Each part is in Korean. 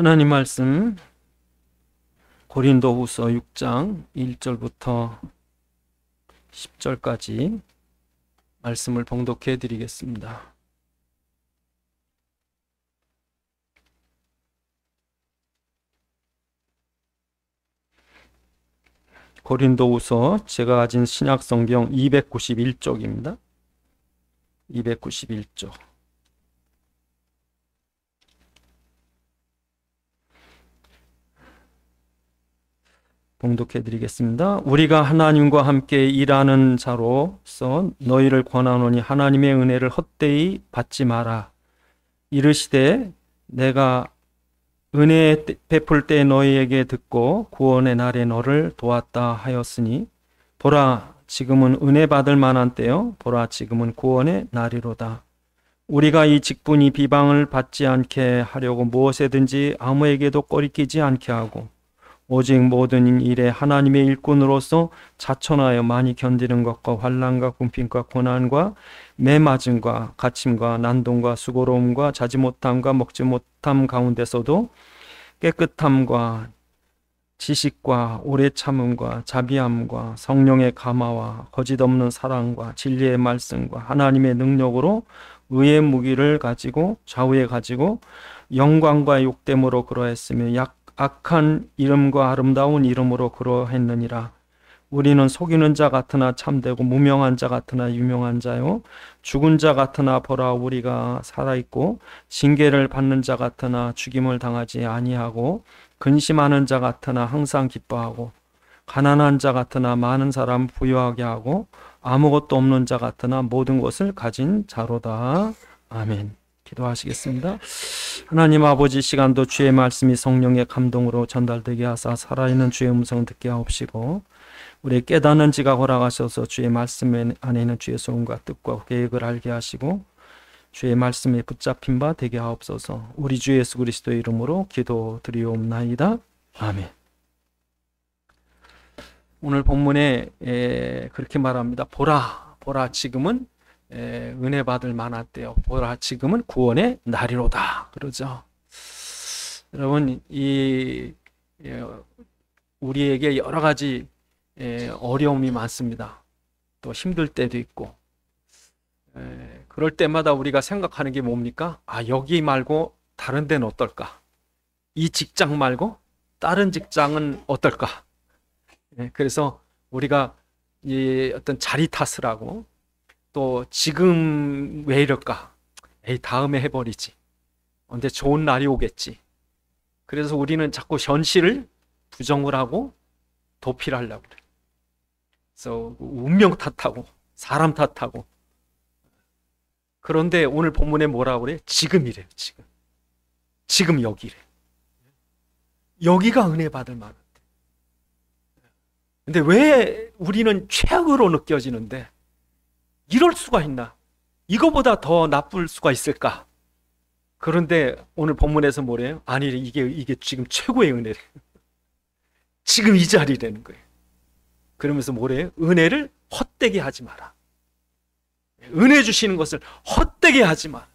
하나님 말씀 고린도후서 6장 1절부터 10절까지 말씀을 봉독해 드리겠습니다. 고린도후서 제가 가진 신약성경 291쪽입니다. 291쪽. 봉독해 드리겠습니다. 우리가 하나님과 함께 일하는 자로서 너희를 권하노니 하나님의 은혜를 헛되이 받지 마라. 이르시되 내가 은혜 베풀 때 너희에게 듣고 구원의 날에 너를 도왔다 하였으니 보라 지금은 은혜 받을 만한 때요 보라 지금은 구원의 날이로다. 우리가 이 직분이 비방을 받지 않게 하려고 무엇에든지 아무에게도 꺼리끼지 않게 하고 오직 모든 일에 하나님의 일꾼으로서 자천하여 많이 견디는 것과 환난과 궁핍과 고난과 매맞음과 갇힘과 난동과 수고로움과 자지 못함과 먹지 못함 가운데서도 깨끗함과 지식과 오래 참음과 자비함과 성령의 감화와 거짓없는 사랑과 진리의 말씀과 하나님의 능력으로 의의 무기를 가지고 좌우에 가지고 영광과 욕됨으로 그러했으며 악한 이름과 아름다운 이름으로 그러했느니라. 우리는 속이는 자 같으나 참되고 무명한 자 같으나 유명한 자요 죽은 자 같으나 보라 우리가 살아있고 징계를 받는 자 같으나 죽임을 당하지 아니하고 근심하는 자 같으나 항상 기뻐하고 가난한 자 같으나 많은 사람 부유하게 하고 아무것도 없는 자 같으나 모든 것을 가진 자로다. 아멘. 기도하시겠습니다. 하나님 아버지, 시간도 주의 말씀이 성령의 감동으로 전달되게 하사 살아있는 주의 음성을 듣게 하옵시고 우리 깨닫는 지각 허락하셔서 주의 말씀 안에 있는 주의 소원과 뜻과 계획을 알게 하시고 주의 말씀에 붙잡힌 바 되게 하옵소서. 우리 주 예수 그리스도의 이름으로 기도드리옵나이다. 아멘. 오늘 본문에 그렇게 말합니다. 보라 지금은 은혜 받을 만한 때요 보라 지금은 구원의 날이로다 그러죠. 여러분 우리에게 여러 가지 어려움이 많습니다. 또 힘들 때도 있고 그럴 때마다 우리가 생각하는 게 뭡니까? 여기 말고 다른 데는 어떨까? 이 직장 말고 다른 직장은 어떨까? 그래서 우리가 어떤 자리 탓을 하고 또 지금 왜 이럴까? 다음에 해버리지. 근데 좋은 날이 오겠지. 그래서 우리는 자꾸 현실을 부정을 하고 도피하려고 그래. 그래서 운명 탓하고 사람 탓하고. 그런데 오늘 본문에 뭐라고 그래? 지금이래요. 지금 여기래. 여기가 은혜 받을 만한데. 근데 왜 우리는 최악으로 느껴지는데 이럴 수가 있나? 이거보다 더 나쁠 수가 있을까? 그런데 오늘 본문에서 뭐래요? 아니 이게 지금 최고의 은혜래. 지금 이 자리라는 거예요. 그러면서 뭐래요? 은혜를 헛되게 하지 마라. 은혜 주시는 것을 헛되게 하지 마.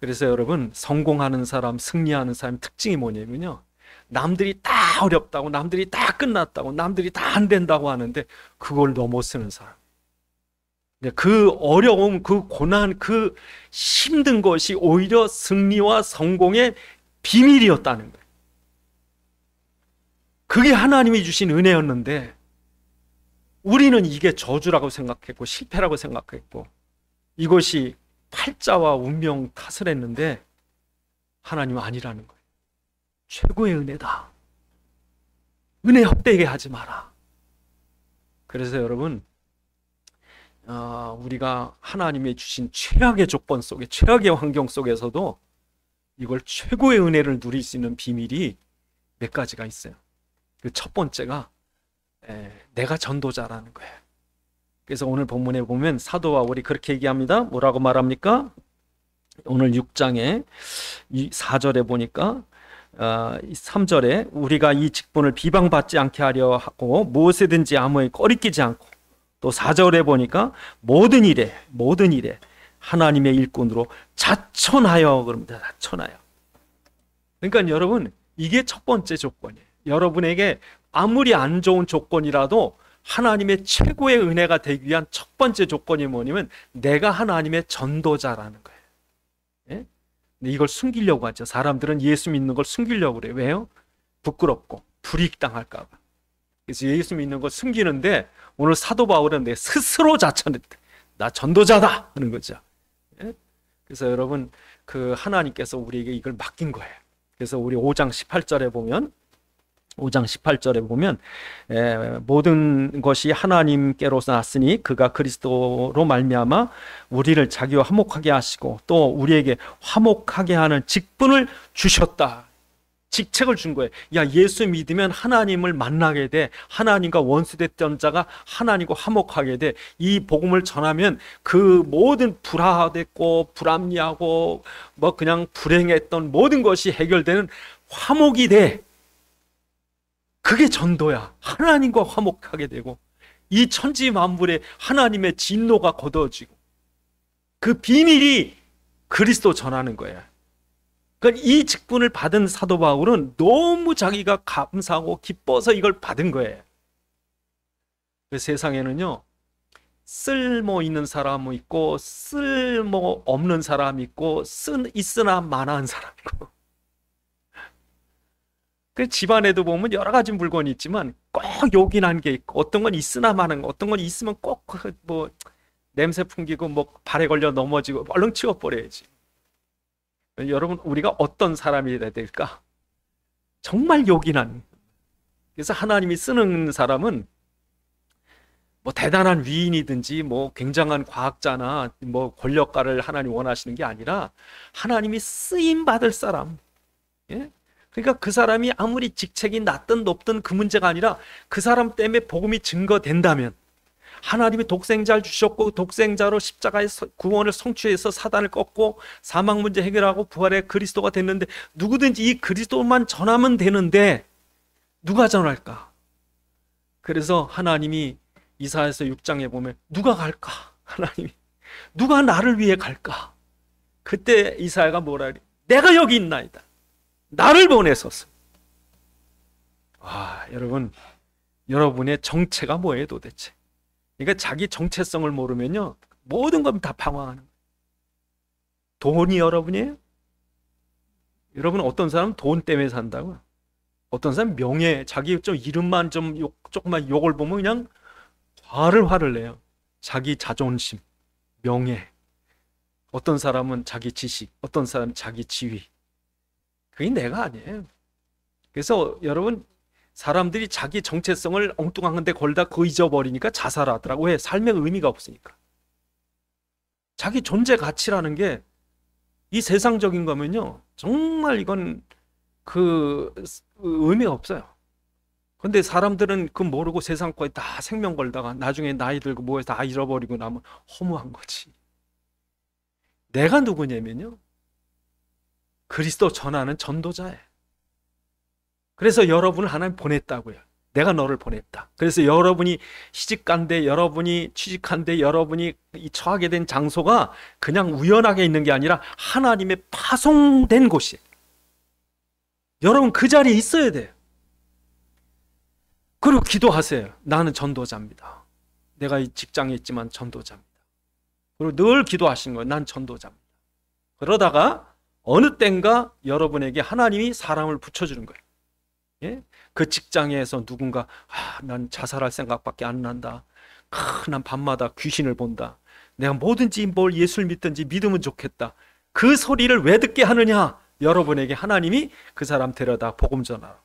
그래서 여러분 성공하는 사람, 승리하는 사람의 특징이 뭐냐면요. 남들이 다 어렵다고, 남들이 다 끝났다고, 남들이 다 안 된다고 하는데 그걸 넘어서는 사람. 그 어려움, 그 고난, 그 힘든 것이 오히려 승리와 성공의 비밀이었다는 거예요. 그게 하나님이 주신 은혜였는데 우리는 이게 저주라고 생각했고 실패라고 생각했고 이것이 팔자와 운명 탓을 했는데 하나님은 아니라는 거예요. 최고의 은혜다. 은혜 헛되게 하지 마라. 그래서 여러분 우리가 하나님이 주신 최악의 조건 속에 최악의 환경 속에서도 이걸 최고의 은혜를 누릴 수 있는 비밀이 몇 가지가 있어요. 그 첫 번째가 내가 전도자라는 거예요. 그래서 오늘 본문에 보면 사도 바울이 그렇게 얘기합니다. 뭐라고 말합니까? 오늘 6장에 4절에 보니까 3절에 우리가 이 직분을 비방받지 않게 하려 하고 무엇이든지 아무에 꺼리끼지 않고 또 4절에 보니까 모든 일에 하나님의 일꾼으로 자천하여 그럽니다. 자천하여. 그러니까 여러분, 이게 첫 번째 조건이에요. 여러분에게 아무리 안 좋은 조건이라도 하나님의 최고의 은혜가 되기 위한 첫 번째 조건이 뭐냐면 내가 하나님의 전도자라는 거예요. 예? 근데 이걸 숨기려고 하죠. 사람들은 예수 믿는 걸 숨기려고 그래요. 왜요? 부끄럽고 불이익당할까 봐. 그래서 예수 믿는 걸 숨기는데 오늘 사도 바울은 내 스스로 자처했대. 나 전도자다 하는 거죠. 예? 그래서 여러분, 그 하나님께서 우리에게 이걸 맡긴 거예요. 그래서 우리 5장 18절에 보면 모든 것이 하나님께로서 났으니 그가 그리스도로 말미암아 우리를 자기와 화목하게 하시고 또 우리에게 화목하게 하는 직분을 주셨다. 직책을 준 거예요. 야, 예수 믿으면 하나님을 만나게 돼. 하나님과 원수됐던 자가 하나님과 화목하게 돼. 이 복음을 전하면 그 모든 불화됐고 불합리하고 뭐 그냥 불행했던 모든 것이 해결되는 화목이 돼. 그게 전도야. 하나님과 화목하게 되고 이 천지 만물에 하나님의 진노가 걷어지고 그 비밀이 그리스도 전하는 거야. 그러니까 이 직분을 받은 사도 바울은 너무 자기가 감사하고 기뻐서 이걸 받은 거예요. 그 세상에는요, 쓸모 있는 사람이 있고 쓸모 없는 사람이 있고 있으나 마나한 사람이 있고, 그 집안에도 보면 여러 가지 물건이 있지만 꼭 요긴한 게 있고 어떤 건 있으나 마나한 거, 어떤 건 있으면 꼭 뭐 냄새 풍기고 뭐 발에 걸려 넘어지고 얼른 치워버려야지. 여러분, 우리가 어떤 사람이 돼야 될까? 정말 요긴한. 그래서 하나님이 쓰는 사람은 뭐 대단한 위인이든지 뭐 굉장한 과학자나 뭐 권력가를 하나님 원하시는 게 아니라 하나님이 쓰임 받을 사람. 예? 그러니까 그 사람이 아무리 직책이 낮든 높든 그 문제가 아니라 그 사람 때문에 복음이 증거된다면, 하나님이 독생자를 주셨고 독생자로 십자가의 구원을 성취해서 사단을 꺾고 사망 문제 해결하고 부활의 그리스도가 됐는데, 누구든지 이 그리스도만 전하면 되는데 누가 전할까? 그래서 하나님이 이사야서 6장에 보면 누가 갈까? 하나님이 누가 나를 위해 갈까? 그때 이사야가 뭐라 그래? 내가 여기 있나이다. 나를 보내소서. 여러분, 여러분의 정체가 뭐예요 도대체? 그러니까 자기 정체성을 모르면요, 모든 건 다 방황하는 거예요. 돈이 여러분이에요? 여러분, 어떤 사람은 돈 때문에 산다고요. 어떤 사람은 명예, 자기 좀 이름만 좀 조금만 욕을 보면 그냥 화를 내요. 자기 자존심, 명예. 어떤 사람은 자기 지식, 어떤 사람은 자기 지위. 그게 내가 아니에요. 그래서 여러분, 사람들이 자기 정체성을 엉뚱한 건데 걸다 그거 잊어버리니까 자살하더라고. 왜? 삶의 의미가 없으니까. 자기 존재 가치라는 게 이 세상적인 거면요, 정말 이건 그 의미가 없어요. 근데 사람들은 그 모르고 세상 거에 다 생명 걸다가 나중에 나이 들고 뭐해서 다 잃어버리고 나면 허무한 거지. 내가 누구냐면요, 그리스도 전하는 전도자예요. 그래서 여러분을 하나님 보냈다고요. 내가 너를 보냈다. 그래서 여러분이 시집간데, 여러분이 취직한데, 여러분이 처하게 된 장소가 그냥 우연하게 있는 게 아니라 하나님의 파송된 곳이에요. 여러분 그 자리에 있어야 돼요. 그리고 기도하세요. 나는 전도자입니다. 내가 이 직장에 있지만 전도자입니다. 그리고 늘 기도하시는 거예요. 난 전도자입니다. 그러다가 어느 땐가 여러분에게 하나님이 사람을 붙여주는 거예요. 예? 그 직장에서 누군가 난 자살할 생각밖에 안 난다. 난 밤마다 귀신을 본다. 내가 뭐든지 뭘 예수를 믿든지 믿으면 좋겠다. 그 소리를 왜 듣게 하느냐? 여러분에게 하나님이 그 사람 데려다 복음 전하라.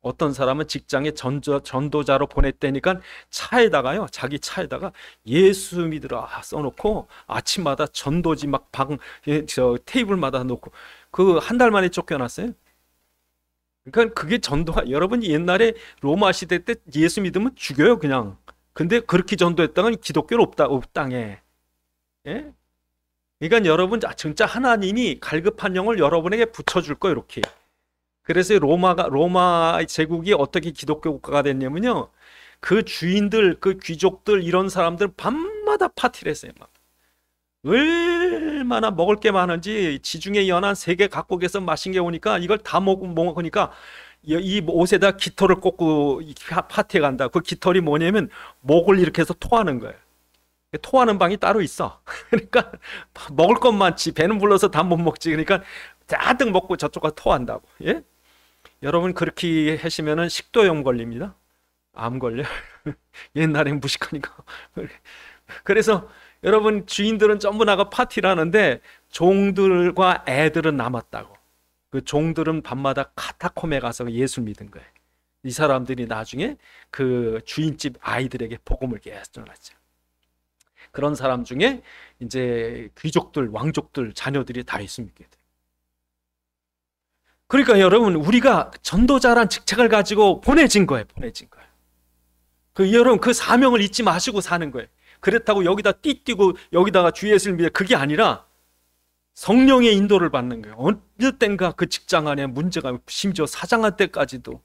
어떤 사람은 직장에 전도자로 보냈다니까 차에다가요, 자기 차에다가 예수 믿으라 써놓고 아침마다 전도지 막 테이블마다 놓고 그 한 달 만에 쫓겨났어요. 그러니까 그게 전도가, 여러분이 옛날에 로마 시대 때 예수 믿으면 죽여요 그냥. 근데 그렇게 전도했다가 기독교는 없다, 땅에. 예? 그러니까 여러분, 진짜 하나님이 갈급한 영을 여러분에게 붙여줄 거예요 이렇게. 그래서 로마 제국이 어떻게 기독교 국가가 됐냐면요, 그 주인들, 그 귀족들, 이런 사람들 밤마다 파티를 했어요. 막 얼마나 먹을 게 많은지 지중해 연안 세계 각국에서 마신 게 오니까 이걸 다 먹으니까 이 옷에다 깃털을 꽂고 파티에 간다. 그 깃털이 뭐냐면 목을 이렇게 해서 토하는 거예요. 토하는 방이 따로 있어. 그러니까 먹을 것 많지 배는 불러서 다 못 먹지. 그러니까 잔뜩 먹고 저쪽 가서 토한다고. 예? 여러분 그렇게 하시면은 식도염 걸립니다. 암 걸려. 옛날엔 무식하니까. 그래서 여러분 주인들은 전부 나가 파티를 하는데 종들과 애들은 남았다고. 그 종들은 밤마다 카타콤에 가서 예수 믿은 거예요. 이 사람들이 나중에 그 주인집 아이들에게 복음을 계속 전했죠. 그런 사람 중에 이제 귀족들, 왕족들, 자녀들이 다 예수 믿게 돼요. 그러니까 여러분 우리가 전도자란 직책을 가지고 보내진 거예요. 보내진 거예요. 여러분 그 사명을 잊지 마시고 사는 거예요. 그렇다고 여기다 띠뛰고 여기다가 주 예수를 믿어 그게 아니라 성령의 인도를 받는 거예요. 어느 땐가 그 직장 안에 문제가 심지어 사장한테까지도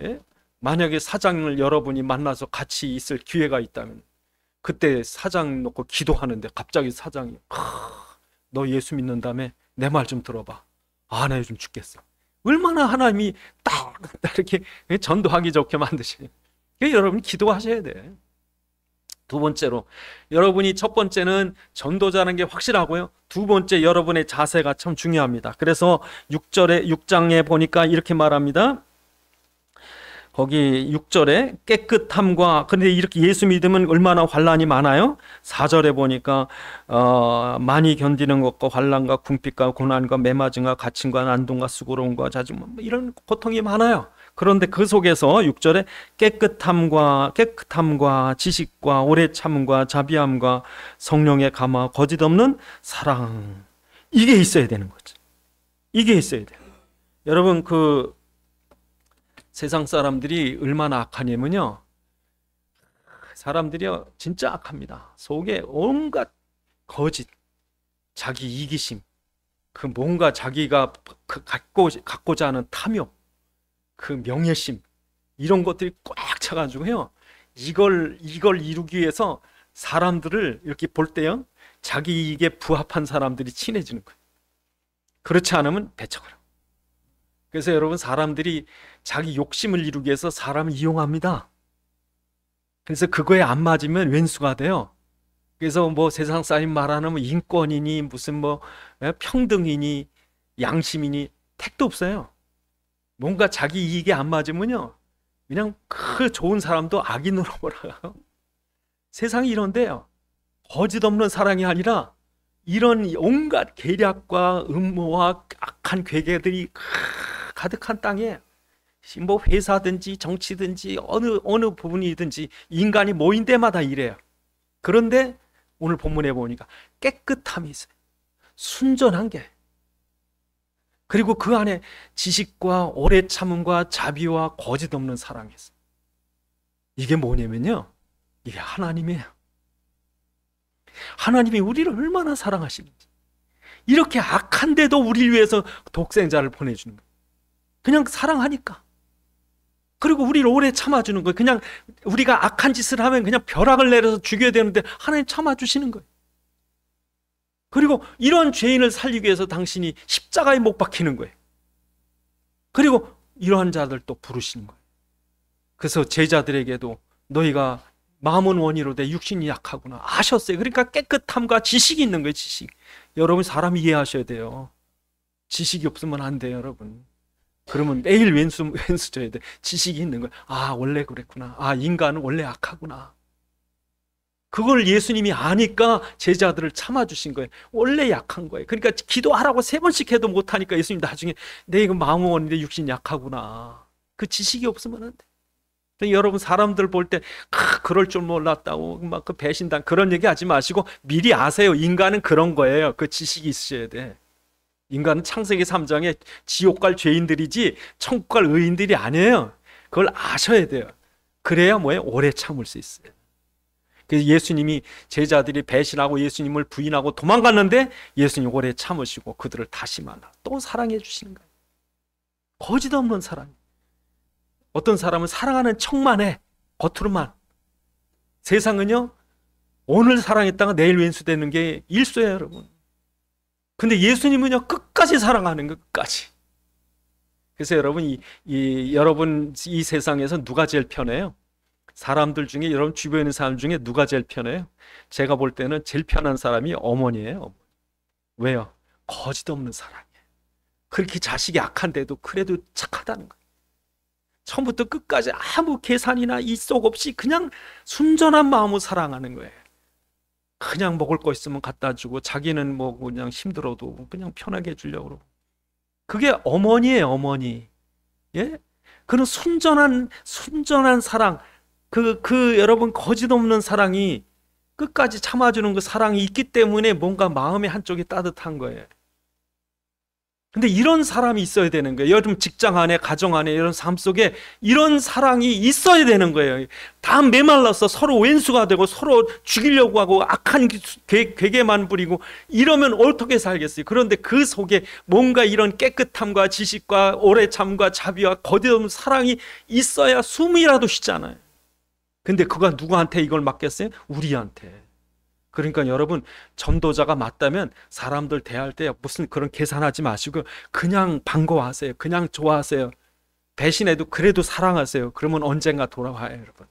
예? 만약에 사장을 여러분이 만나서 같이 있을 기회가 있다면 그때 사장 놓고 기도하는데 갑자기 사장이 너 예수 믿는다며 내 말 좀 들어봐. 아, 나 요즘 죽겠어. 얼마나 하나님이 딱 이렇게 전도하기 좋게 만드시냐. 여러분 기도하셔야 돼. 두 번째로 여러분이 첫 번째는 전도자라는 게 확실하고요. 두 번째 여러분의 자세가 참 중요합니다. 그래서 6장에 보니까 이렇게 말합니다. 거기 6절에 깨끗함과 그런데 이렇게 예수 믿으면 얼마나 환난이 많아요? 4절에 보니까 많이 견디는 것과 환난과 궁핍과 고난과 매맞음과 갇힘과 난동과 수고로움과 자주 이런 고통이 많아요. 그런데 그 속에서 6절에 깨끗함과 지식과 오래 참음과 자비함과 성령의 감화 거짓 없는 사랑 이게 있어야 되는 거죠. 이게 있어야 돼요. 여러분 그 세상 사람들이 얼마나 악하냐면요. 사람들이요 진짜 악합니다. 속에 온갖 거짓, 자기 이기심, 그 뭔가 자기가 갖고자 하는 탐욕, 그 명예심 이런 것들이 꽉 차가지고요. 이걸 이루기 위해서 사람들을 이렇게 볼 때요. 자기 이익에 부합한 사람들이 친해지는 거예요. 그렇지 않으면 배척을. 그래서 여러분 사람들이 자기 욕심을 이루기 위해서 사람을 이용합니다. 그래서 그거에 안 맞으면 왼수가 돼요. 그래서 뭐 세상 사람 말하는 뭐 인권이니 무슨 뭐 평등이니 양심이니 택도 없어요. 뭔가 자기 이익에 안 맞으면요 그냥 그 좋은 사람도 악인으로 몰아가요. 세상이 이런데요. 거짓 없는 사랑이 아니라 이런 온갖 계략과 음모와 악한 괴계들이 가득한 땅에 뭐 회사든지 정치든지 어느 부분이든지 인간이 모인 데마다 이래요. 그런데 오늘 본문에 보니까 깨끗함이 있어요. 순전한 게. 그리고 그 안에 지식과 오래 참음과 자비와 거짓 없는 사랑이 있어요. 이게 뭐냐면요. 이게 하나님이에요. 하나님이 우리를 얼마나 사랑하시는지. 이렇게 악한데도 우리를 위해서 독생자를 보내주는 거예요. 그냥 사랑하니까. 그리고 우리를 오래 참아주는 거예요. 그냥 우리가 악한 짓을 하면 그냥 벼락을 내려서 죽여야 되는데 하나님 참아주시는 거예요. 그리고 이런 죄인을 살리기 위해서 당신이 십자가에 못 박히는 거예요. 그리고 이러한 자들 또 부르시는 거예요. 그래서 제자들에게도 너희가 마음은 원이로되 육신이 약하구나 아셨어요. 그러니까 깨끗함과 지식이 있는 거예요. 지식. 여러분 사람 이해하셔야 돼요. 지식이 없으면 안 돼요. 여러분. 그러면 매일 왼수 져야 돼. 지식이 있는 거예요. 아 원래 그랬구나. 아 인간은 원래 악하구나. 그걸 예수님이 아니까 제자들을 참아주신 거예요. 원래 약한 거예요. 그러니까 기도하라고 3번씩 해도 못하니까 예수님 나중에 내 이거 마음은 원인데 육신 약하구나. 그 지식이 없으면 안 돼. 여러분 사람들 볼 때 그럴 줄 몰랐다고 막 그 배신당 그런 얘기 하지 마시고 미리 아세요. 인간은 그런 거예요. 그 지식이 있으셔야 돼. 인간은 창세기 3장에 지옥 갈 죄인들이지 천국 갈 의인들이 아니에요. 그걸 아셔야 돼요. 그래야 뭐예요? 오래 참을 수 있어요. 그래서 예수님이 제자들이 배신하고 예수님을 부인하고 도망갔는데 예수님 오래 참으시고 그들을 다시 만나 또 사랑해 주시는 거예요. 거짓 없는 사랑. 어떤 사람은 사랑하는 척만 해. 겉으로만. 세상은요 오늘 사랑했다가 내일 왼수되는 게 일수예요, 여러분. 근데 예수님은요, 끝까지 사랑하는 거, 끝까지. 그래서 여러분, 여러분 이 세상에서 누가 제일 편해요? 사람들 중에, 여러분 주변에 있는 사람 중에 누가 제일 편해요? 제가 볼 때는 제일 편한 사람이 어머니예요. 왜요? 거짓 없는 사랑이에요. 그렇게 자식이 악한데도 그래도 착하다는 거예요. 처음부터 끝까지 아무 계산이나 이속 없이 그냥 순전한 마음으로 사랑하는 거예요. 그냥 먹을 거 있으면 갖다 주고, 자기는 뭐 그냥 힘들어도 그냥 편하게 해주려고 그러고. 그게 어머니예요, 어머니. 예? 그런 순전한 사랑, 여러분 거짓 없는 사랑이, 끝까지 참아주는 그 사랑이 있기 때문에 뭔가 마음의 한쪽이 따뜻한 거예요. 근데 이런 사람이 있어야 되는 거예요. 여러분 직장 안에, 가정 안에, 이런 삶 속에 이런 사랑이 있어야 되는 거예요. 다 메말라서 서로 왼수가 되고 서로 죽이려고 하고 악한 괴계만 부리고 이러면 어떻게 살겠어요? 그런데 그 속에 뭔가 이런 깨끗함과 지식과 오래 참과 자비와 거대한 사랑이 있어야 숨이라도 쉬잖아요. 근데 그가 누구한테 이걸 맡겼어요? 우리한테. 그러니까 여러분, 전도자가 맞다면 사람들 대할 때 무슨 그런 계산하지 마시고 그냥 반가워하세요. 그냥 좋아하세요. 배신해도 그래도 사랑하세요. 그러면 언젠가 돌아와요, 여러분.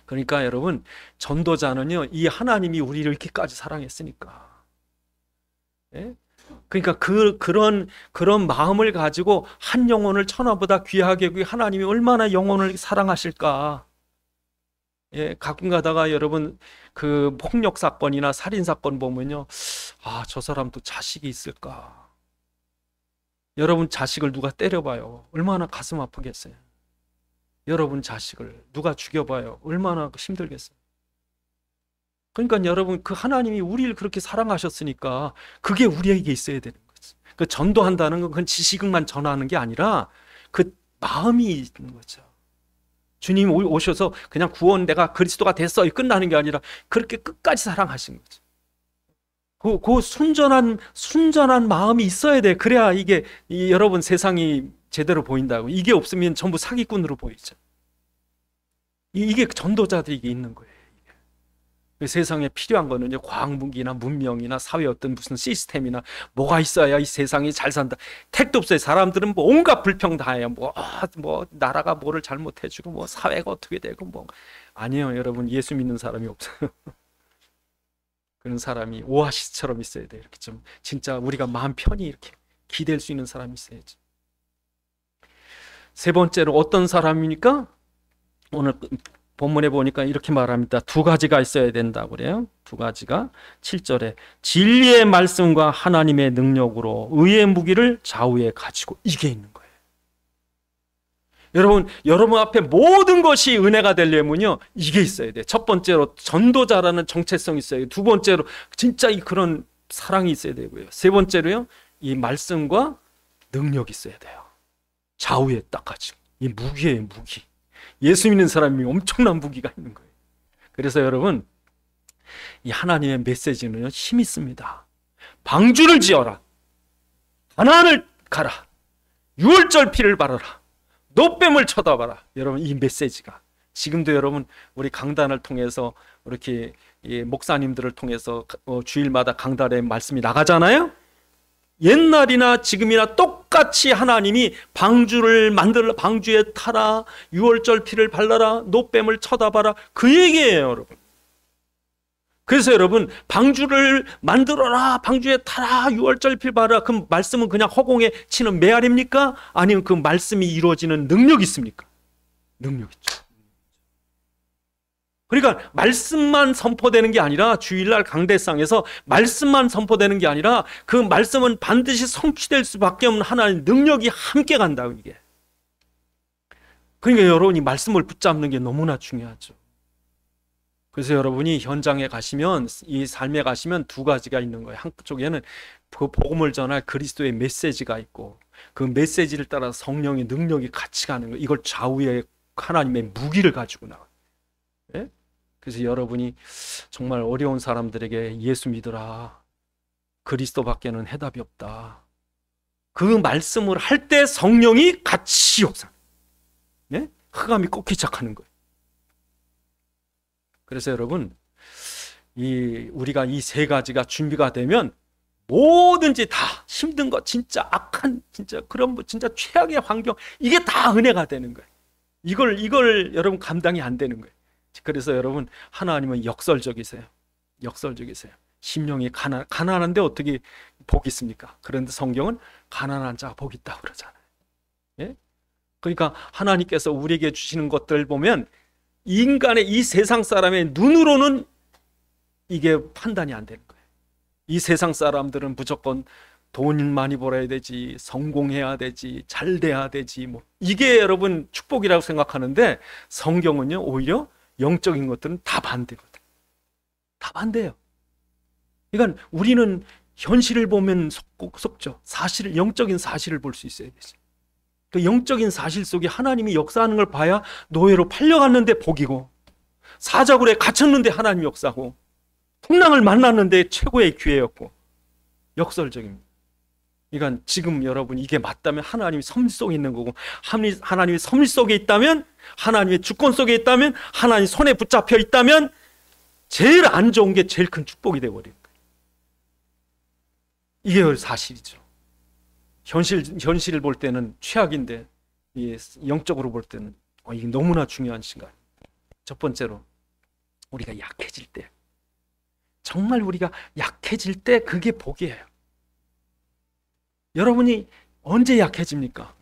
그러니까 여러분, 전도자는요, 이 하나님이 우리를 이렇게까지 사랑했으니까. 예? 그러니까 그런 마음을 가지고 한 영혼을 천하보다 귀하게 여기고 하나님이 얼마나 영혼을 사랑하실까. 예, 가끔 가다가 여러분 그 폭력 사건이나 살인 사건 보면요, 아, 저 사람도 자식이 있을까? 여러분 자식을 누가 때려봐요, 얼마나 가슴 아프겠어요? 여러분 자식을 누가 죽여봐요, 얼마나 힘들겠어요? 그러니까 여러분, 그 하나님이 우리를 그렇게 사랑하셨으니까 그게 우리에게 있어야 되는 거죠. 그 전도한다는 건 그건 지식만 전하는 게 아니라 그 마음이 있는 거죠. 주님 오셔서 그냥 구원, 내가 그리스도가 됐어, 끝나는 게 아니라 그렇게 끝까지 사랑하신 거죠. 그 순전한 마음이 있어야 돼. 그래야 이게 여러분 세상이 제대로 보인다고. 이게 없으면 전부 사기꾼으로 보이죠. 이게 전도자들이 있는 거예요. 세상에 필요한 거는요, 과학무기나 문명이나 사회 어떤 무슨 시스템이나 뭐가 있어야 이 세상이 잘 산다. 택도 없어요. 사람들은 뭐 온갖 불평 다 해요. 뭐 나라가 뭐를 잘못해주고 뭐 사회가 어떻게 되고 뭐. 아니에요, 여러분. 예수 믿는 사람이 없어요. 그런 사람이 오아시스처럼 있어야 돼요. 이렇게 좀 진짜 우리가 마음 편히 이렇게 기댈 수 있는 사람이 있어야지. 세 번째로 어떤 사람입니까? 오늘 본문에 보니까 이렇게 말합니다. 두 가지가 있어야 된다고 그래요. 두 가지가 7절에 진리의 말씀과 하나님의 능력으로 의의 무기를 좌우에 가지고, 이게 있는 거예요. 여러분 앞에 모든 것이 은혜가 되려면요, 이게 있어야 돼요. 첫 번째로 전도자라는 정체성이 있어야 돼요. 두 번째로 진짜 그런 사랑이 있어야 되고요. 세 번째로요, 이 말씀과 능력이 있어야 돼요. 좌우에 딱 가지고. 이 무기예요, 무기. 예수 믿는 사람이 엄청난 무기가 있는 거예요. 그래서 여러분, 이 하나님의 메시지는요, 힘이 있습니다. 방주를 지어라, 가나안을 가라, 유월절 피를 바라라, 노뱀을 쳐다봐라. 여러분, 이 메시지가 지금도 여러분 우리 강단을 통해서 이렇게 목사님들을 통해서 주일마다 강단에 말씀이 나가잖아요. 옛날이나 지금이나 똑같이 하나님이 방주를 만들라, 방주에 타라, 유월절 피를 발라라, 노뱀을 쳐다봐라, 그 얘기예요, 여러분. 그래서 여러분, 방주를 만들어라, 방주에 타라, 유월절 피를 발라라, 그 말씀은 그냥 허공에 치는 메아리입니까? 아니면 그 말씀이 이루어지는 능력이 있습니까? 능력 있죠. 그러니까 말씀만 선포되는 게 아니라, 주일날 강대상에서 말씀만 선포되는 게 아니라 그 말씀은 반드시 성취될 수밖에 없는 하나님의 능력이 함께 간다고, 이게. 그러니까 여러분이 말씀을 붙잡는 게 너무나 중요하죠. 그래서 여러분이 현장에 가시면, 이 삶에 가시면 두 가지가 있는 거예요. 한쪽에는 그 복음을 전할 그리스도의 메시지가 있고, 그 메시지를 따라 성령의 능력이 같이 가는 거예요. 이걸 좌우에 하나님의 무기를 가지고 나와요. 예? 그래서 여러분이 정말 어려운 사람들에게 예수 믿으라, 그리스도밖에는 해답이 없다, 그 말씀을 할 때 성령이 같이 역사, 예? 흑암이 꺾기 시작하는 거예요. 그래서 여러분, 우리가 이 세 가지가 준비가 되면 뭐든지 다 힘든 거, 진짜 악한, 진짜 그런 진짜 최악의 환경, 이게 다 은혜가 되는 거예요. 이걸 여러분 감당이 안 되는 거예요. 그래서 여러분, 하나님은 역설적이세요. 역설적이세요. 심령이 가난한데 어떻게 복이 있습니까? 그런데 성경은 가난한 자가 복이 있다고 그러잖아요. 예? 그러니까 하나님께서 우리에게 주시는 것들 보면 인간의, 이 세상 사람의 눈으로는 이게 판단이 안 되는 거예요. 이 세상 사람들은 무조건 돈 많이 벌어야 되지, 성공해야 되지, 잘 돼야 되지, 뭐 이게 여러분 축복이라고 생각하는데, 성경은요 오히려 영적인 것들은 다 반대거든. 다 반대예요. 그러니까 우리는 현실을 보면 속죠. 사실, 영적인 사실을 볼 수 있어야 되지. 그 영적인 사실 속에 하나님이 역사하는 걸 봐야 노예로 팔려갔는데 복이고, 사자굴에 갇혔는데 하나님 역사고, 풍랑을 만났는데 최고의 기회였고, 역설적입니다. 그러니까 지금 여러분 이게 맞다면 하나님이 섭리 속에 있는 거고, 하나님이 섭리 속에 있다면, 하나님의 주권 속에 있다면, 하나님 손에 붙잡혀 있다면 제일 안 좋은 게 제일 큰 축복이 되어버리는 거예요. 이게 사실이죠. 현실을 볼 때는 최악인데, 영적으로 볼 때는 이게 너무나 중요한 시간. 첫 번째로, 우리가 약해질 때, 정말 우리가 약해질 때 그게 복이에요. 여러분이 언제 약해집니까?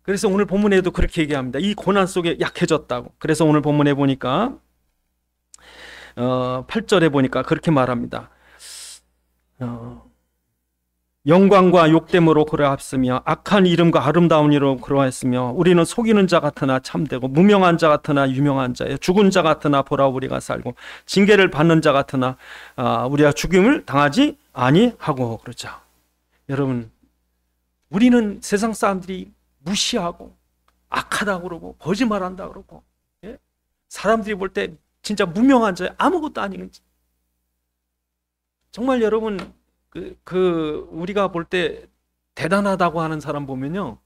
그래서 오늘 본문에도 그렇게 얘기합니다. 이 고난 속에 약해졌다고. 그래서 오늘 본문에 보니까 8절에 보니까 그렇게 말합니다. 영광과 욕됨으로 그러하였으며 악한 이름과 아름다운 이름으로 그러하였으며 우리는 속이는 자 같으나 참되고 무명한 자 같으나 유명한 자예요. 죽은 자 같으나 보라 우리가 살고 징계를 받는 자 같으나 우리가 죽임을 당하지 아니하고. 그렇죠. 여러분, 우리는 세상 사람들이 무시하고 악하다고 그러고 거짓말한다고 그러고, 예? 사람들이 볼 때 진짜 무명한 자, 아무것도 아닌, 정말 여러분 우리가 볼 때 대단하다고 하는 사람 보면요,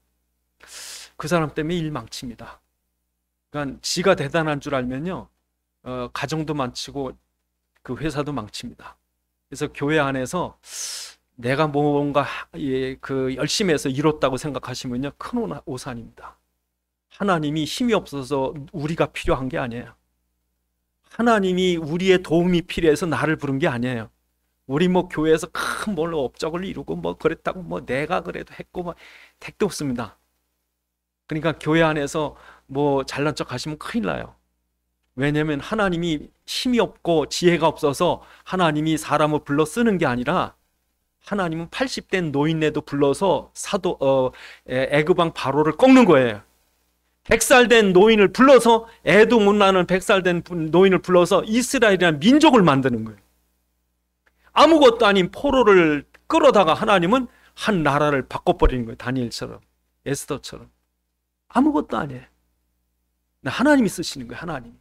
그 사람 때문에 일 망칩니다. 그러니까 지가 대단한 줄 알면요, 가정도 망치고 그 회사도 망칩니다. 그래서 교회 안에서 내가 뭔가 열심히 해서 이뤘다고 생각하시면요, 큰 오산입니다. 하나님이 힘이 없어서 우리가 필요한 게 아니에요. 하나님이 우리의 도움이 필요해서 나를 부른 게 아니에요. 우리 교회에서 큰 뭘로 업적을 이루고 그랬다고 내가 그래도 했고 택도 없습니다. 그러니까 교회 안에서 잘난 척 하시면 큰일 나요. 왜냐하면 하나님이 힘이 없고 지혜가 없어서 하나님이 사람을 불러 쓰는 게 아니라, 하나님은 80된 노인네도 불러서 애굽왕 바로를 꺾는 거예요. 100살 된 노인을 불러서, 애도 못 낳는 100살 된 노인을 불러서 이스라엘이라는 민족을 만드는 거예요. 아무것도 아닌 포로를 끌어다가 하나님은 한 나라를 바꿔버리는 거예요. 다니엘처럼, 에스더처럼. 아무것도 아니에요. 하나님이 쓰시는 거예요. 하나님이.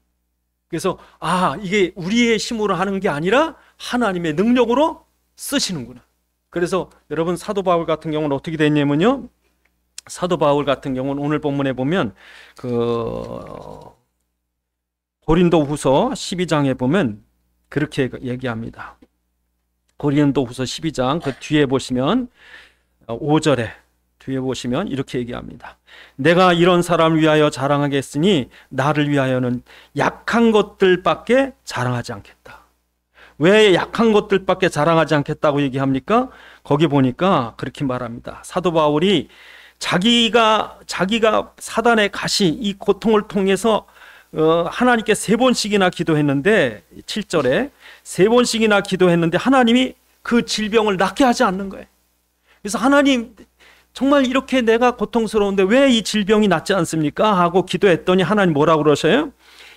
그래서 이게 우리의 힘으로 하는 게 아니라 하나님의 능력으로 쓰시는구나. 그래서 여러분, 사도 바울 같은 경우는 어떻게 됐냐면요, 사도 바울 같은 경우는 오늘 본문에 보면 고린도후서 12장에 보면 그렇게 얘기합니다. 고린도후서 12장 그 뒤에 보시면 5절에 뒤에 보시면 이렇게 얘기합니다. 내가 이런 사람을 위하여 자랑하겠으니 나를 위하여는 약한 것들밖에 자랑하지 않겠다. 왜 약한 것들밖에 자랑하지 않겠다고 얘기합니까? 거기 보니까 그렇게 말합니다. 사도 바울이 자기가 사단의 가시, 이 고통을 통해서 하나님께 3번씩이나 기도했는데, 7절에 3번씩이나 기도했는데 하나님이 그 질병을 낫게 하지 않는 거예요. 그래서 하나님, 정말 이렇게 내가 고통스러운데 왜 이 질병이 낫지 않습니까? 하고 기도했더니 하나님 뭐라고 그러셔요?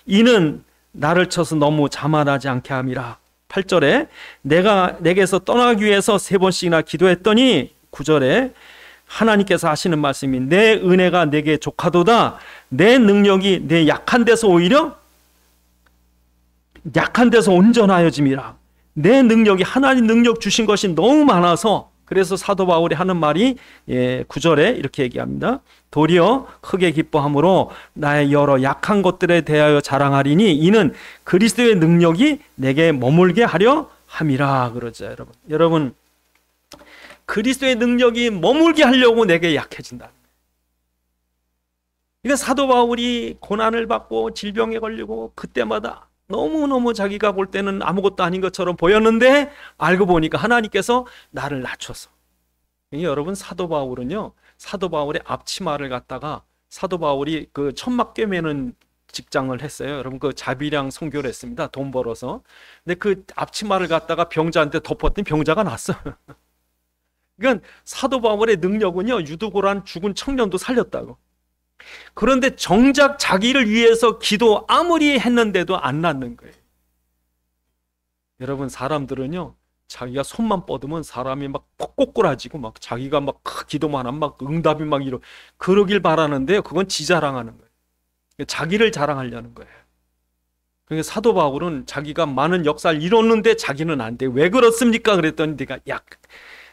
이는 나를 쳐서 너무 자만하지 않게 함이라. 8절에 내가 내게서 떠나기 위해서 3번씩이나 기도했더니 9절에 하나님께서 하시는 말씀이 내 은혜가 내게 족하도다. 내 능력이 내 약한 데서 오히려 약한 데서 온전하여짐이라. 내 능력이, 하나님 능력 주신 것이 너무 많아서 그래서 사도 바울이 하는 말이 9절에 이렇게 얘기합니다. 도리어 크게 기뻐함으로 나의 여러 약한 것들에 대하여 자랑하리니 이는 그리스도의 능력이 내게 머물게 하려 함이라 그러죠. 여러분 그리스도의 능력이 머물게 하려고 내게 약해진다. 그러니까 사도 바울이 고난을 받고 질병에 걸리고 그때마다 너무너무 자기가 볼 때는 아무것도 아닌 것처럼 보였는데 알고 보니까 하나님께서 나를 낮췄어. 여러분 사도 바울은요, 사도 바울의 앞치마를 갖다가 사도 바울이 그 천막 꿰매는 직장을 했어요. 여러분 그 자비량 선교를 했습니다. 돈 벌어서. 근데 그 앞치마를 갖다가 병자한테 덮었더니 병자가 났어요. 그러니까 사도 바울의 능력은요, 유두고란 죽은 청년도 살렸다고. 그런데 정작 자기를 위해서 기도 아무리 했는데도 안 낫는 거예요. 여러분 사람들은요, 자기가 손만 뻗으면 사람이 막 꼬꼬꾸라지고 막 자기가 막 기도만 하면 막 응답이 막 그러길 바라는데요, 그건 지 자랑하는 거예요. 자기를 자랑하려는 거예요. 그러니까 사도 바울은 자기가 많은 역사를 이뤘는데 자기는 안 돼. 왜 그렇습니까? 그랬더니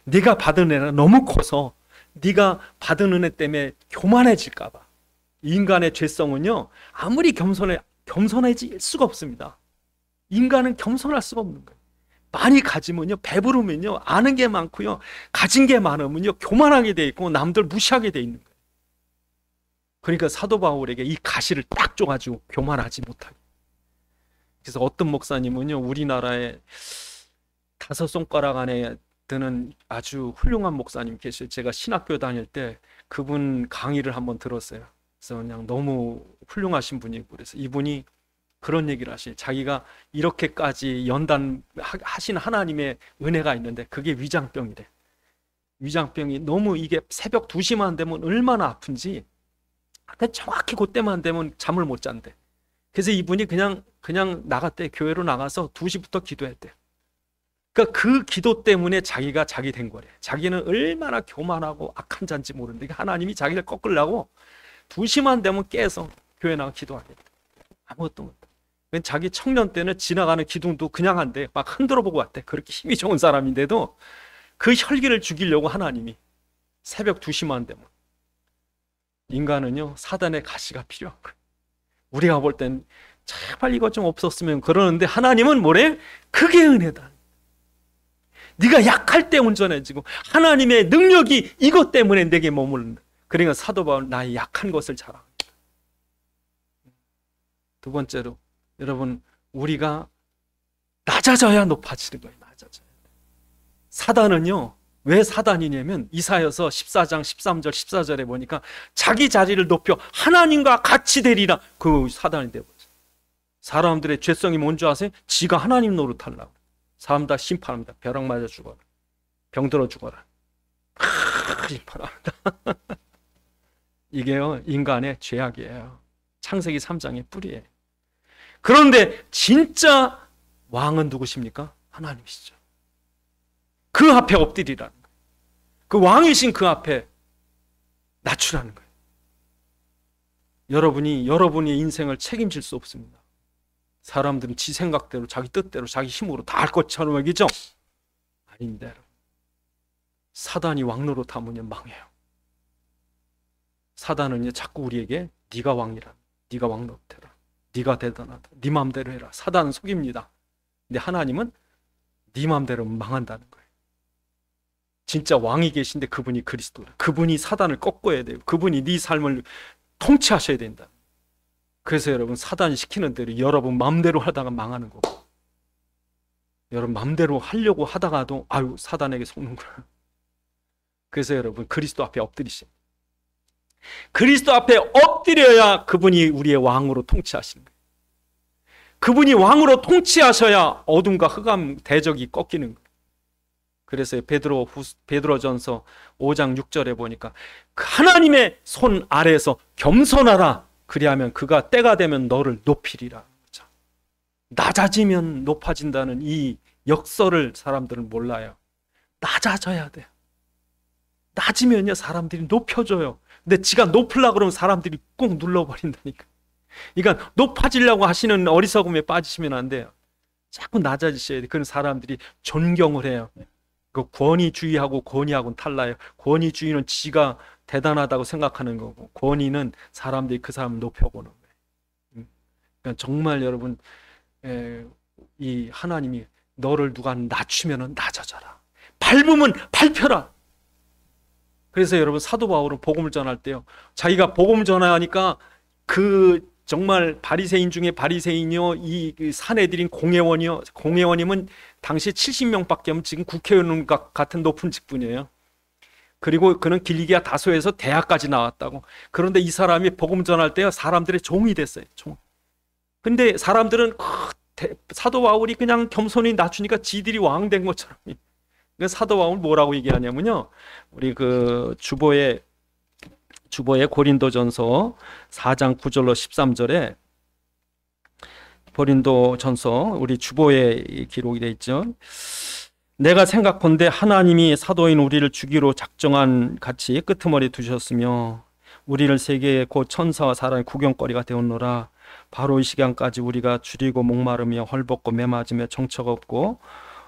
네가 받은 은혜가 너무 커서 네가 받은 은혜 때문에 교만해질까 봐. 인간의 죄성은요, 아무리 겸손해질 수가 없습니다. 인간은 겸손할 수가 없는 거예요. 많이 가지면요, 배부르면요, 아는 게 많고요, 가진 게 많으면요, 교만하게 돼 있고 남들 무시하게 돼 있는 거예요. 그러니까 사도 바울에게 이 가시를 딱 줘가지고 교만하지 못하게. 그래서 어떤 목사님은요, 우리나라에 5손가락 안에 드는 아주 훌륭한 목사님 계셔요. 제가 신학교 다닐 때 그분 강의를 한번 들었어요. 그래서 그냥 너무 훌륭하신 분이고, 그래서 이분이 그런 얘기를 하시죠. 자기가 이렇게까지 연단하신 하나님의 은혜가 있는데 그게 위장병이래. 위장병이 너무 이게 새벽 2시만 되면 얼마나 아픈지, 정확히 그때만 되면 잠을 못 잔대. 그래서 이분이 그냥 나갔대. 교회로 나가서 2시부터 기도했대. 그러니까 그 기도 때문에 자기가 자기 된 거래. 자기는 얼마나 교만하고 악한 자인지 모르는데 하나님이 자기를 꺾으려고 2시만 되면 깨서 교회 나가 기도하겠다. 아무것도 못해. 자기 청년 때는 지나가는 기둥도 그냥 한대. 막 흔들어 보고 왔대. 그렇게 힘이 좋은 사람인데도 그 혈기를 죽이려고 하나님이 새벽 2시만 되면. 인간은요, 사단의 가시가 필요한 거예요. 우리가 볼 땐 제발 이것 좀 없었으면 그러는데 하나님은 뭐래? 그게 은혜다. 네가 약할 때 온전해지고 하나님의 능력이 이것 때문에 내게 머무른다. 그러니까 사도 바울 나의 약한 것을 자랑합니다. 두 번째로 여러분, 우리가 낮아져야 높아지는 거예요. 낮아져야. 사단은요, 왜 사단이냐면 이사야서 14장 13절 14절에 보니까 자기 자리를 높여 하나님과 같이 되리라. 그 사단이 되어버렸어요. 사람들의 죄성이 뭔지 아세요? 지가 하나님 노릇하려고. 사람 다 심판합니다. 벼락 맞아 죽어라. 병들어 죽어라. 심판합니다. 이게요, 인간의 죄악이에요. 창세기 3장의 뿌리예요. 그런데 진짜 왕은 누구십니까? 하나님이시죠. 그 앞에 엎드리라는 거예요. 그 왕이신 그 앞에 낮추라는 거예요. 여러분의 인생을 책임질 수 없습니다. 사람들은 지 생각대로, 자기 뜻대로, 자기 힘으로 다 할 것처럼 여기죠? 아닙니다, 여러분. 사단이 왕노릇 하면 망해요. 사단은 자꾸 우리에게 네가 왕이라, 네가 왕노릇해라, 네가 대단하다, 네 마음대로 해라. 사단은 속입니다. 근데 하나님은 네 마음대로 망한다는 거예요. 진짜 왕이 계신데 그분이 그리스도라. 그분이 사단을 꺾어야 돼요. 그분이 네 삶을 통치하셔야 된다. 그래서 여러분, 사단이 시키는 대로 여러분 마음대로 하다가 망하는 거고, 여러분 마음대로 하려고 하다가도 아유 사단에게 속는구나. 그래서 여러분 그리스도 앞에 엎드리십니다. 그리스도 앞에 엎드려야 그분이 우리의 왕으로 통치하시는 거예요. 그분이 왕으로 통치하셔야 어둠과 흑암 대적이 꺾이는 거예요. 그래서 베드로전서 5장 6절에 보니까 하나님의 손 아래에서 겸손하라. 그리하면 그가 때가 되면 너를 높이리라. 낮아지면 높아진다는 이 역설을 사람들은 몰라요. 낮아져야 돼요. 낮으면요 사람들이 높여줘요. 근데 지가 높으려고 그러면 사람들이 꾹 눌러버린다니까. 그러니까 높아지려고 하시는 어리석음에 빠지시면 안 돼요. 자꾸 낮아지셔야 돼요. 그런 사람들이 존경을 해요. 그 권위주의하고 권위하고는 달라요. 권위주의는 지가 대단하다고 생각하는 거고, 권위는 사람들이 그 사람을 높여보는 거예요. 그러니까 정말 여러분, 이 하나님이 너를 누가 낮추면 낮아져라, 밟으면 밟혀라. 그래서 여러분, 사도 바울은 복음을 전할 때요, 자기가 복음을 전하니까 그 정말 바리새인 중에 바리새인이요, 이 사내들인 공회원이요, 공회원이면 당시 70명밖에 없는 지금 국회의원 같은 높은 직분이에요. 그리고 그는 길리기아 다소에서 대학까지 나왔다고. 그런데 이 사람이 복음 전할 때요, 사람들의 종이 됐어요. 종. 근데 사람들은 사도 바울이 그냥 겸손히 낮추니까 지들이 왕 된 것처럼. 사도 바울 뭐라고 얘기하냐면요, 우리 그 주보의 고린도전서 4장 9절로 13절에, 고린도전서 우리 주보에 기록이 되어 있죠. 내가 생각컨대 하나님이 사도인 우리를 주기로 작정한 같이 끄트머리 두셨으며 우리를 세계의 곧 천사와 사람의 구경거리가 되었노라. 바로 이 시간까지 우리가 줄이고 목마르며 헐벗고 매맞으며 정처가 없고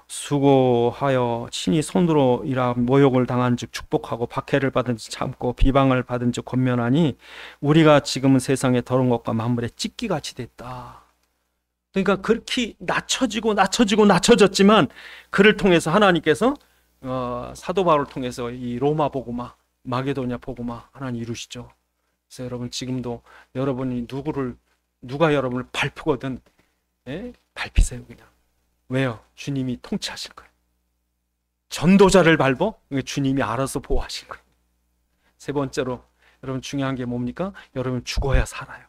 수고하여 친히 손으로 일하 모욕을 당한 즉 축복하고 박해를 받은 즉 참고 비방을 받은 즉 권면하니 우리가 지금은 세상의 더러운 것과 만물의 찢기같이 됐다. 그러니까 그렇게 낮춰졌지만 그를 통해서 하나님께서 사도 바울을 통해서 이 로마 복음화, 마게도냐 복음화 하나님 이루시죠. 그래서 여러분, 지금도 여러분이 누가 여러분을 밟거든, 밟히세요. 그냥. 왜요? 주님이 통치하실 거예요. 전도자를 밟어? 주님이 알아서 보호하실 거예요. 세 번째로 여러분, 중요한 게 뭡니까? 여러분, 죽어야 살아요.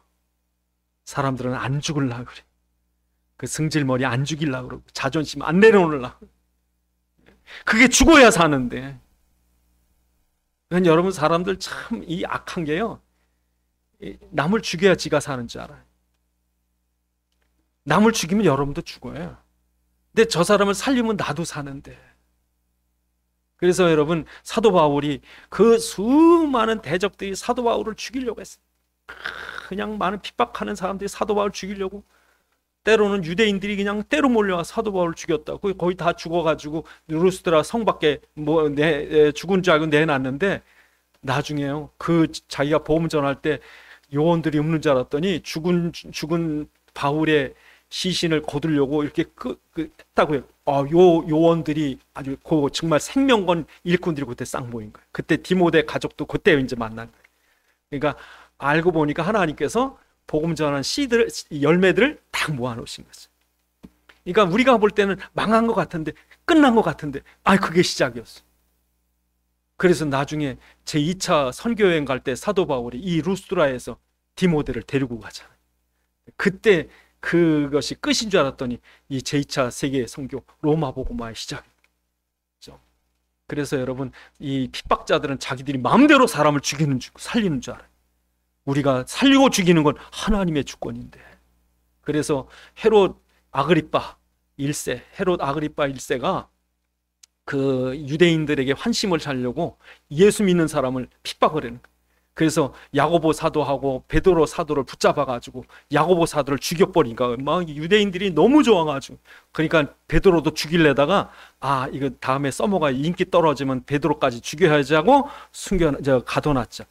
사람들은 안 죽으려고 그래. 그 승질머리 안 죽이려고 그러고 자존심 안 내려놓으려고. 그게 죽어야 사는데. 그러니까 여러분, 사람들 참 이 악한 게요, 남을 죽여야 지가 사는 줄 알아요. 남을 죽이면 여러분도 죽어요. 근데 저 사람을 살리면 나도 사는데. 그래서 여러분, 사도 바울이 그 수많은 대적들이 사도 바울을 죽이려고 했어요. 그냥 많은 핍박하는 사람들이 사도 바울을 죽이려고, 때로는 유대인들이 그냥 때로 몰려와 사도 바울을 죽였다고. 거의 다 죽어가지고 루스드라 성 밖에 죽은 줄 알고 내놨는데, 나중에요, 그 자기가 복음 전할 때 요원들이 없는 줄 알았더니 죽은 바울의 시신을 거두려고 이렇게 했다고요. 요원들이 아주 정말 생명건 일꾼들이 그때 싹 모인 거예요. 그때 디모데 가족도 그때 이제 만난 거예요. 그러니까 알고 보니까 하나님께서 복음 전한 씨들, 열매들을 딱 모아놓으신 거죠. 그러니까 우리가 볼 때는 망한 것 같은데, 끝난 것 같은데, 그게 시작이었어. 그래서 나중에 제2차 선교여행 갈 때 사도 바울이 이 루스드라에서 디모데를 데리고 가잖아요. 그때 그것이 끝인 줄 알았더니 이 제2차 세계 선교 로마 복음화의 시작이죠. 그래서 여러분, 이 핍박자들은 자기들이 마음대로 사람을 죽이는 줄, 살리는 줄 알아요. 우리가 살리고 죽이는 건 하나님의 주권인데. 그래서 헤롯 아그리파 1세가 그 유대인들에게 환심을 살려고 예수 믿는 사람을 핍박을 하는 거예요. 그래서 야고보 사도하고 베드로 사도를 붙잡아가지고 야고보 사도를 죽여버리니까 막 유대인들이 너무 좋아가지고, 그러니까 베드로도 죽이려다가 이거 다음에 써먹어야 인기 떨어지면 베드로까지 죽여야지 하고 가둬놨죠.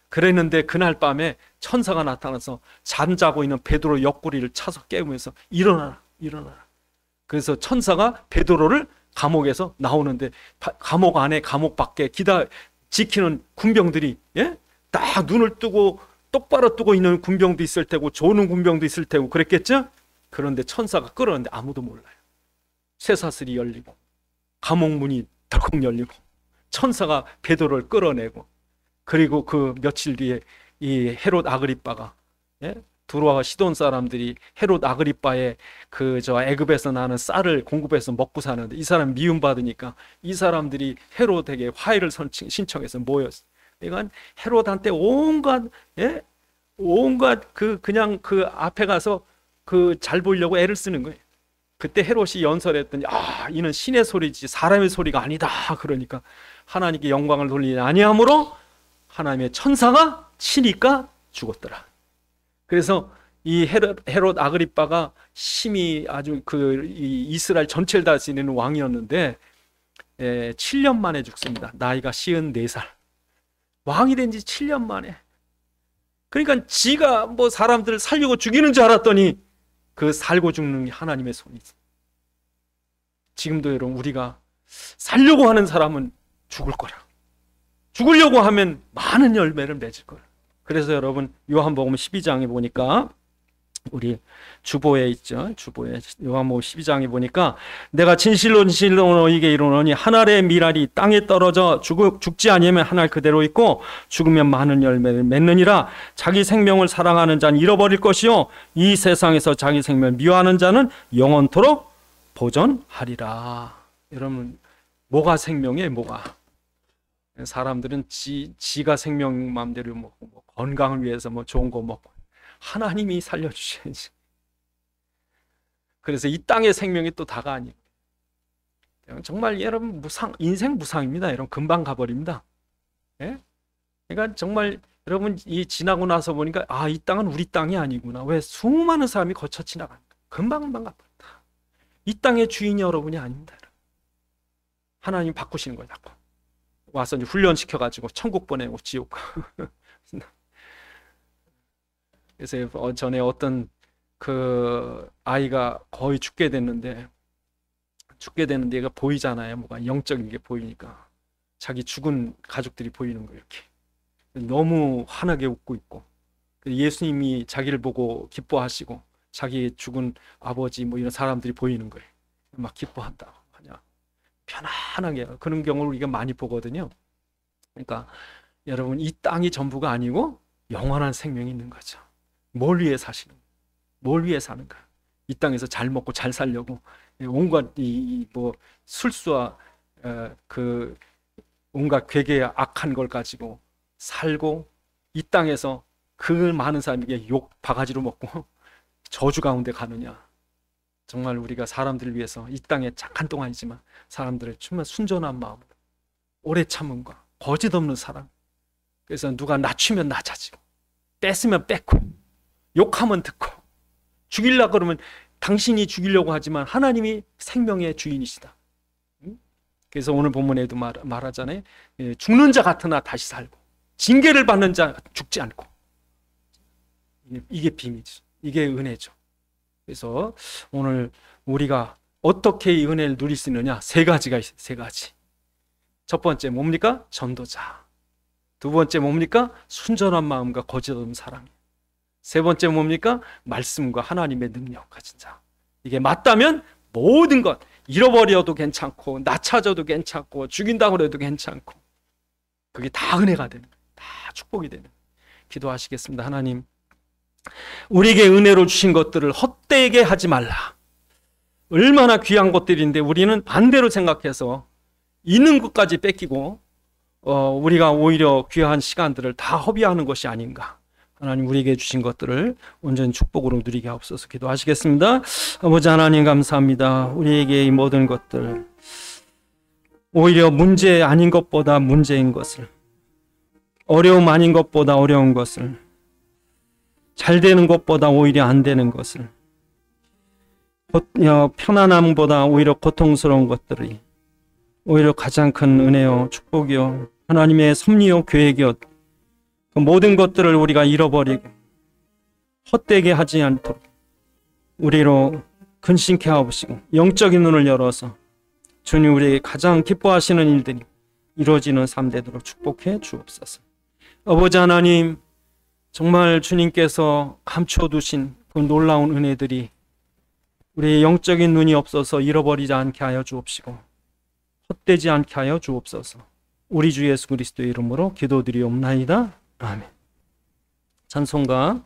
그랬는데 그날 밤에 천사가 나타나서 잠자고 있는 베드로 옆구리를 차서 깨우면서 일어나라. 그래서 천사가 베드로를 감옥에서 나오는데, 감옥 안에 감옥 밖에 지키는 군병들이 딱 눈을 뜨고 똑바로 뜨고 있는 군병도 있을 테고 조는 군병도 있을 테고 그랬겠죠? 그런데 천사가 끌었는데 아무도 몰라요. 쇠사슬이 열리고 감옥 문이 덜컥 열리고 천사가 베드로를 끌어내고, 그리고 그 며칠 뒤에 이 헤롯 아그리빠가, 두로와 시돈 사람들이 헤롯 아그리빠의 애굽에서 나는 쌀을 공급해서 먹고 사는데, 이 사람 미움받으니까 이 사람들이 헤롯에게 화해를 신청해서 모였어요. 그러니까 헤롯한테 온갖 그냥 그 앞에 가서 잘 보이려고 애를 쓰는 거예요. 그때 헤롯이 연설했더니 이는 신의 소리지 사람의 소리가 아니다. 그러니까 하나님께 영광을 돌리지 아니하므로 하나님의 천사가 치니까 죽었더라. 그래서 이 헤롯 아그리빠가 심히 아주 이 이스라엘 전체를 다스리는 왕이었는데, 7년 만에 죽습니다. 나이가 54살. 왕이 된 지 7년 만에. 그러니까 지가 뭐 사람들을 살려고 죽이는 줄 알았더니 그 살고 죽는 게 하나님의 손이지. 지금도 여러분 우리가 살려고 하는 사람은 죽을 거라. 죽으려고 하면 많은 열매를 맺을 거라. 그래서 여러분 요한복음 12장에 보니까 우리 주보에 있죠. 주보에 요한복음 12장에 보니까 내가 진실로 진실로 너희에게 이르노니 한 알의 밀알이 땅에 떨어져 죽지 아니하면 한 알 그대로 있고 죽으면 많은 열매를 맺느니라. 자기 생명을 사랑하는 자는 잃어버릴 것이요 이 세상에서 자기 생명을 미워하는 자는 영원토록 보존하리라. 여러분 뭐가 생명이에요? 뭐가? 사람들은 지가 생명 마음대로 먹고 뭐 건강을 위해서 뭐 좋은 거 먹고 하나님이 살려주셔야지. 그래서 이 땅의 생명이 또 다가 아니고 정말 여러분 인생 무상입니다. 여러분 금방 가버립니다. 예? 그러니까 정말 여러분 이 지나고 나서 보니까 이 땅은 우리 땅이 아니구나. 왜 수많은 사람이 거쳐 지나가니까 금방 가버린다. 이 땅의 주인이 여러분이 아닙니다. 하나님 바꾸시는 거예요. 자꾸 와서 이제 훈련시켜가지고 천국 보내고 지옥. 그래서 전에 어떤 그 아이가 거의 죽게 됐는데 얘가 보이잖아요. 뭐가 영적인 게 보이니까 자기 죽은 가족들이 보이는 거예요. 이렇게 너무 환하게 웃고 있고 예수님이 자기를 보고 기뻐하시고 자기 죽은 아버지 뭐 이런 사람들이 보이는 거예요. 막 기뻐한다 하냐 편안하게 그런 경우를 우리가 많이 보거든요. 그러니까 여러분 이 땅이 전부가 아니고 영원한 생명이 있는 거죠. 뭘 위해 사시는 거예요? 뭘 위해 사는가? 이 땅에서 잘 먹고 잘 살려고 온갖 뭐 술수와 그 온갖 괴계 악한 걸 가지고 살고 이 땅에서 그 많은 사람에게 욕 바가지로 먹고 저주 가운데 가느냐? 정말 우리가 사람들을 위해서 이 땅에 잠깐 동안이지만 사람들을 정말 순전한 마음으로 오래 참음과 거짓 없는 사랑. 그래서 누가 낮추면 낮아지고 뺐으면 뺐고 욕하면 듣고 죽이려고 그러면 당신이 죽이려고 하지만 하나님이 생명의 주인이시다. 그래서 오늘 본문에도 말하잖아요. 죽는 자 같으나 다시 살고 징계를 받는 자 죽지 않고. 이게 비밀이죠. 이게 은혜죠. 그래서 오늘 우리가 어떻게 이 은혜를 누릴 수 있느냐? 세 가지가 있어요. 세 가지. 첫 번째 뭡니까? 전도자. 두 번째 뭡니까? 순전한 마음과 거짓 없는 사랑. 세 번째 뭡니까? 말씀과 하나님의 능력 가진 자. 이게 맞다면 모든 것 잃어버려도 괜찮고 낮춰져도 괜찮고 죽인다고 해도 괜찮고 그게 다 은혜가 되는 거예요. 다 축복이 되는 거예요. 기도하시겠습니다. 하나님 우리에게 은혜로 주신 것들을 헛되게 하지 말라. 얼마나 귀한 것들인데 우리는 반대로 생각해서 있는 것까지 뺏기고 우리가 오히려 귀한 시간들을 다 허비하는 것이 아닌가. 하나님 우리에게 주신 것들을 온전히 축복으로 누리게 하옵소서. 기도하시겠습니다. 아버지 하나님 감사합니다. 우리에게 이 모든 것들 오히려 문제 아닌 것보다 문제인 것을 어려움 아닌 것보다 어려운 것을 잘 되는 것보다 오히려 안 되는 것을 편안함보다 오히려 고통스러운 것들이 오히려 가장 큰 은혜요 축복이요 하나님의 섭리요 계획이요 그 모든 것들을 우리가 잃어버리고 헛되게 하지 않도록 우리로 근신케 하옵시고 영적인 눈을 열어서 주님 우리에게 가장 기뻐하시는 일들이 이루어지는 삶 되도록 축복해 주옵소서. 아버지 하나님 정말 주님께서 감춰두신 그 놀라운 은혜들이 우리의 영적인 눈이 없어서 잃어버리지 않게 하여 주옵시고 헛되지 않게 하여 주옵소서. 우리 주 예수 그리스도의 이름으로 기도드리옵나이다. 아멘. 찬송가